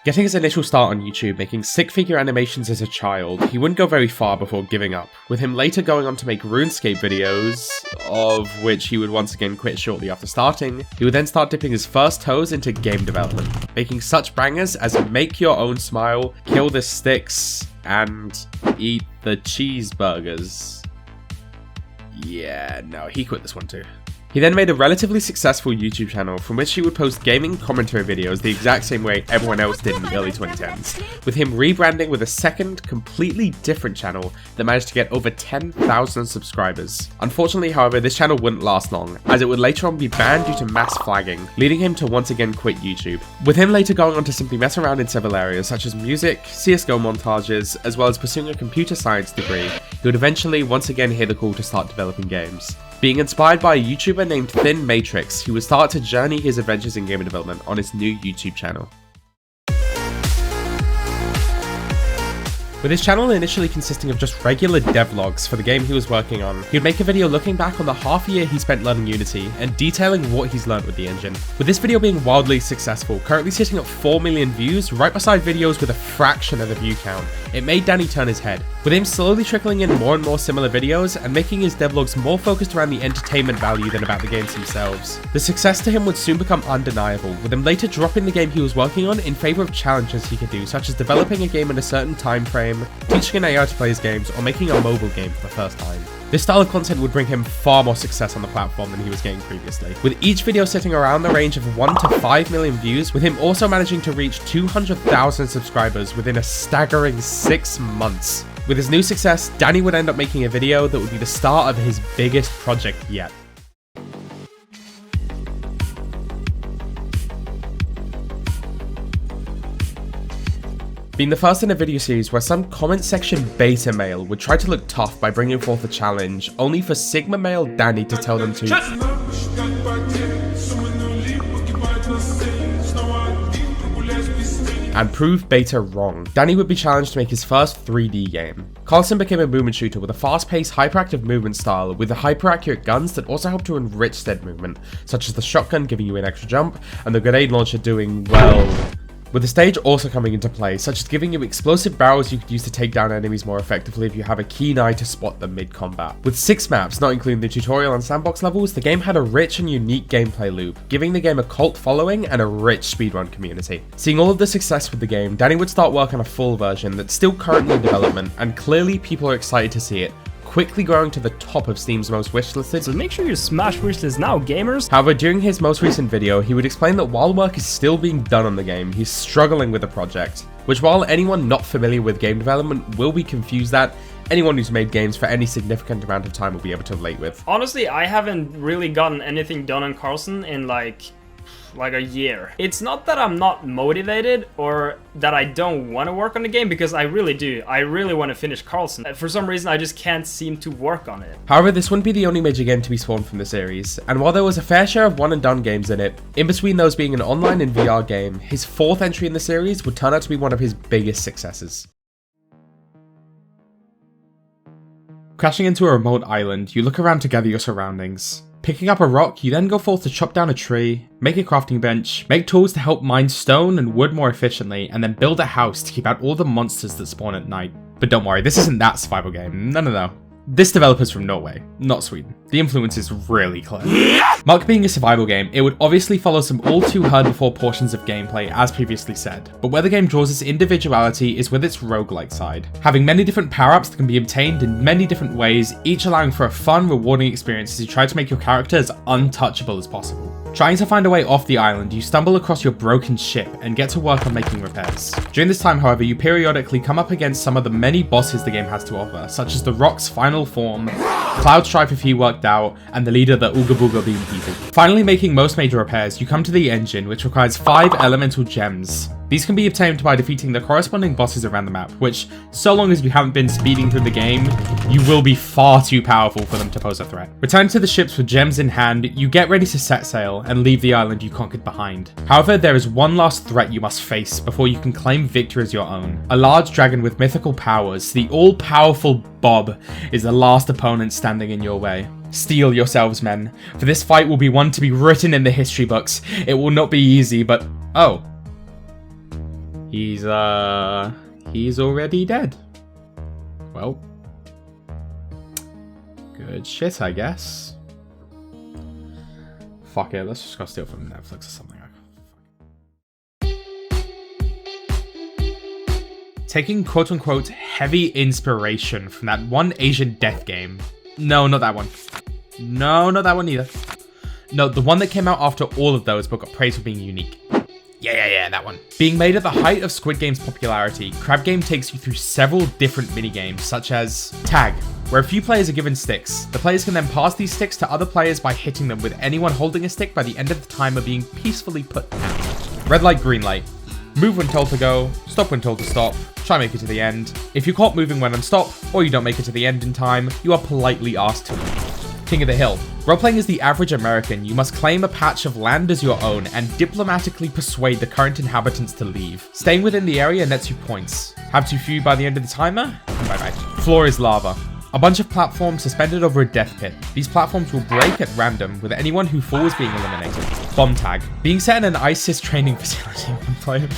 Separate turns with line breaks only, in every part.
Getting his initial start on YouTube making stick-figure animations as a child, he wouldn't go very far before giving up, with him later going on to make RuneScape videos, of which he would once again quit shortly after starting. He would then start dipping his first toes into game development, making such bangers as Make Your Own Smile, Kill the Sticks, and Eat the Cheeseburgers. Yeah, no, he quit this one too. He then made a relatively successful YouTube channel from which he would post gaming commentary videos the exact same way everyone else did in the early 2010s, with him rebranding with a second, completely different channel that managed to get over 10,000 subscribers. Unfortunately, however, this channel wouldn't last long, as it would later on be banned due to mass flagging, leading him to once again quit YouTube, with him later going on to simply mess around in several areas such as music, CSGO montages, as well as pursuing a computer science degree. He would eventually once again hear the call to start developing games. Being inspired by a YouTuber named Thin Matrix, he would start to journey his adventures in game development on his new YouTube channel. With his channel initially consisting of just regular devlogs for the game he was working on, he would make a video looking back on the half year he spent learning Unity and detailing what he's learned with the engine. With this video being wildly successful, currently sitting at 4 million views, right beside videos with a fraction of the view count, it made Dani turn his head, with him slowly trickling in more and more similar videos and making his devlogs more focused around the entertainment value than about the games themselves. The success to him would soon become undeniable, with him later dropping the game he was working on in favour of challenges he could do, such as developing a game in a certain time frame, teaching an AI to play his games, or making a mobile game for the first time. This style of content would bring him far more success on the platform than he was getting previously, with each video sitting around the range of 1 to 5 million views, with him also managing to reach 200,000 subscribers within a staggering 6 months. With his new success, Dani would end up making a video that would be the start of his biggest project yet. Being the first in a video series where some comment section beta male would try to look tough by bringing forth a challenge, only for Sigma male Dani to tell them to and prove beta wrong. Dani would be challenged to make his first 3D game. Karlson became a movement shooter with a fast-paced, hyperactive movement style with the hyper-accurate guns that also help to enrich said movement, such as the shotgun giving you an extra jump, and the grenade launcher doing, well, with the stage also coming into play, such as giving you explosive barrels you could use to take down enemies more effectively if you have a keen eye to spot them mid-combat. With 6 maps, not including the tutorial and sandbox levels, the game had a rich and unique gameplay loop, giving the game a cult following and a rich speedrun community. Seeing all of the success with the game, Dani would start work on a full version that's still currently in development, and clearly people are excited to see it, quickly growing to the top of Steam's most wishlisted.
So make sure you smash wishlist now, gamers!
However, during his most recent video, he would explain that while work is still being done on the game, he's struggling with the project, which while anyone not familiar with game development will be confused at, anyone who's made games for any significant amount of time will be able to relate with.
Honestly, I haven't really gotten anything done on Karlson in like a year. It's not that I'm not motivated or that I don't want to work on the game, because I really do. I really want to finish Karlson. For some reason, I just can't seem to work on it.
However, this wouldn't be the only major game to be spawned from the series, and while there was a fair share of one and done games in it, in between those being an online and VR game, his 4th entry in the series would turn out to be one of his biggest successes. Crashing into a remote island, you look around to gather your surroundings. Picking up a rock, you then go forth to chop down a tree, make a crafting bench, make tools to help mine stone and wood more efficiently, and then build a house to keep out all the monsters that spawn at night. But don't worry, this isn't that survival game. No. This developer's from Norway, not Sweden. The influence is really clear. Muck being a survival game, it would obviously follow some all too heard before portions of gameplay as previously said, but where the game draws its individuality is with its roguelike side, having many different power-ups that can be obtained in many different ways, each allowing for a fun, rewarding experience as you try to make your character as untouchable as possible. Trying to find a way off the island, you stumble across your broken ship and get to work on making repairs. During this time, however, you periodically come up against some of the many bosses the game has to offer, such as the Rock's final form, Cloud Strife if he worked out, and the leader, the Ooga Booga Bean People. Finally making most major repairs, you come to the engine, which requires 5 elemental gems. These can be obtained by defeating the corresponding bosses around the map, which, so long as you haven't been speeding through the game, you will be far too powerful for them to pose a threat. Return to the ships with gems in hand, you get ready to set sail and leave the island you conquered behind. However, there is one last threat you must face before you can claim victory as your own. A large dragon with mythical powers, the all-powerful Bob, is the last opponent standing in your way. Steel yourselves, men, for this fight will be one to be written in the history books. It will not be easy, but oh. He's already dead. Well, good shit, I guess. Fuck it, let's just go steal from Netflix or something. Taking quote-unquote heavy inspiration from that one Asian death game. No, not that one. No, not that one either. No, the one that came out after all of those but got praised for being unique. Yeah, that one. Being made at the height of Squid Game's popularity, Crab Game takes you through several different minigames, such as Tag, where a few players are given sticks. The players can then pass these sticks to other players by hitting them, with anyone holding a stick by the end of the timer being peacefully put down. Red light, green light. Move when told to go, stop when told to stop, try make it to the end. If you're caught moving when on stop, or you don't make it to the end in time, you are politely asked to leave. King of the Hill. Role-playing as the average American, you must claim a patch of land as your own and diplomatically persuade the current inhabitants to leave. Staying within the area nets you points. Have too few by the end of the timer? Bye-bye. Floor is lava. A bunch of platforms suspended over a death pit. These platforms will break at random, with anyone who falls being eliminated. Bomb tag. Being set in an ISIS training facility. One player.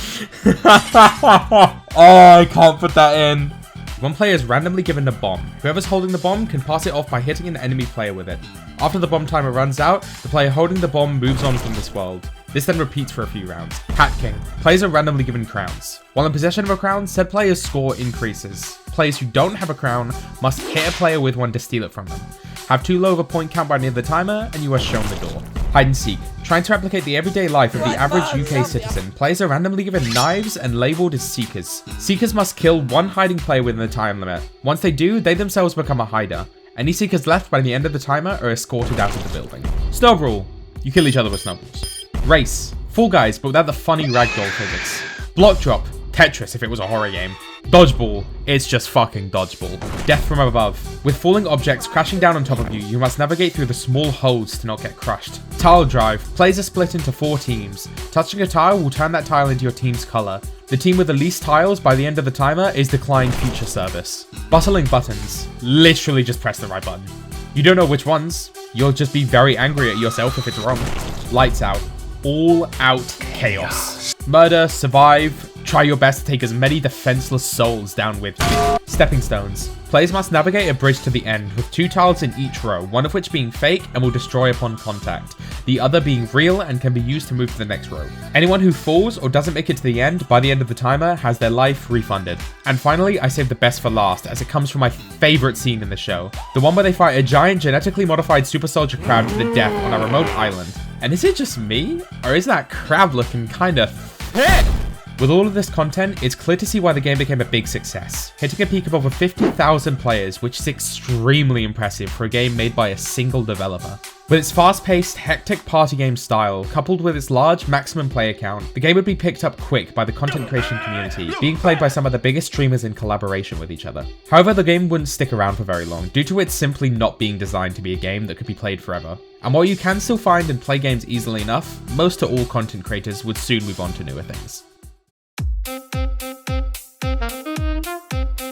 Oh, I can't put that in. One player is randomly given a bomb. Whoever's holding the bomb can pass it off by hitting an enemy player with it. After the bomb timer runs out, the player holding the bomb moves on from this world. This then repeats for a few rounds. Hat King. Players are randomly given crowns. While in possession of a crown, said player's score increases. Players who don't have a crown must hit a player with one to steal it from them. Have too low of a point count by the end of the timer, and you are shown the door. Hide and seek. Trying to replicate the everyday life of the average UK citizen, players are randomly given knives and labelled as seekers. Seekers must kill one hiding player within the time limit. Once they do, they themselves become a hider. Any seekers left by the end of the timer are escorted out of the building. Snowball. You kill each other with snowballs. Race. Fall Guys, but without the funny ragdoll physics. Block drop. Tetris if it was a horror game. Dodgeball. It's just fucking dodgeball. Death from above. With falling objects crashing down on top of you, you must navigate through the small holes to not get crushed. Tile drive. Players are split into 4 teams. Touching a tile will turn that tile into your team's color. The team with the least tiles by the end of the timer is declined future service. Bustling buttons. Literally just press the right button. You don't know which ones. You'll just be very angry at yourself if it's wrong. Lights out. All out chaos. Murder, survive, try your best to take as many defenseless souls down with you. Stepping stones. Players must navigate a bridge to the end with 2 tiles in each row, one of which being fake and will destroy upon contact, the other being real and can be used to move to the next row. Anyone who falls or doesn't make it to the end by the end of the timer has their life refunded. And finally, I saved the best for last, as it comes from my favorite scene in the show. The one where they fight a giant genetically modified super soldier crab to the death on a remote island. And is it just me? Or is that crab looking kinda thick? With all of this content, it's clear to see why the game became a big success, hitting a peak of over 50,000 players, which is extremely impressive for a game made by a single developer. With its fast-paced, hectic party game style, coupled with its large maximum player count, the game would be picked up quick by the content creation community, being played by some of the biggest streamers in collaboration with each other. However, the game wouldn't stick around for very long, due to it simply not being designed to be a game that could be played forever. And while you can still find and play games easily enough, most to all content creators would soon move on to newer things.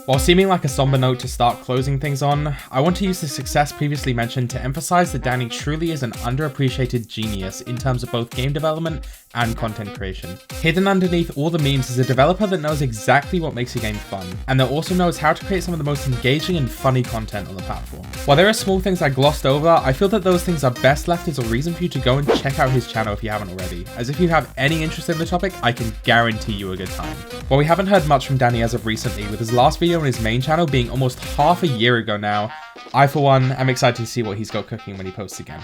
While seeming like a somber note to start closing things on, I want to use the success previously mentioned to emphasize that Dani truly is an underappreciated genius in terms of both game development and content creation. Hidden underneath all the memes is a developer that knows exactly what makes a game fun, and that also knows how to create some of the most engaging and funny content on the platform. While there are small things I glossed over, I feel that those things are best left as a reason for you to go and check out his channel if you haven't already, as if you have any interest in the topic, I can guarantee you a good time. While we haven't heard much from Dani as of recently, with his last video on his main channel being almost half a year ago now, I for one am excited to see what he's got cooking when he posts again.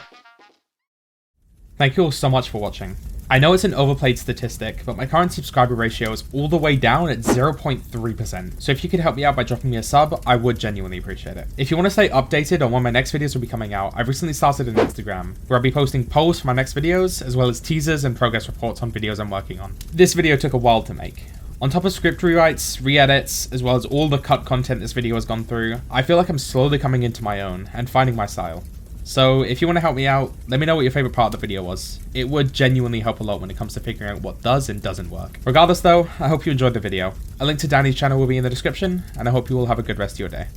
Thank you all so much for watching. I know it's an overplayed statistic, but my current subscriber ratio is all the way down at 0.3%, so if you could help me out by dropping me a sub, I would genuinely appreciate it. If you want to stay updated on when my next videos will be coming out, I've recently started an Instagram, where I'll be posting polls for my next videos, as well as teasers and progress reports on videos I'm working on. This video took a while to make. On top of script rewrites, re-edits, as well as all the cut content this video has gone through, I feel like I'm slowly coming into my own, and finding my style. So if you want to help me out, let me know what your favorite part of the video was. It would genuinely help a lot when it comes to figuring out what does and doesn't work. Regardless though, I hope you enjoyed the video. A link to Dani's channel will be in the description, and I hope you all have a good rest of your day.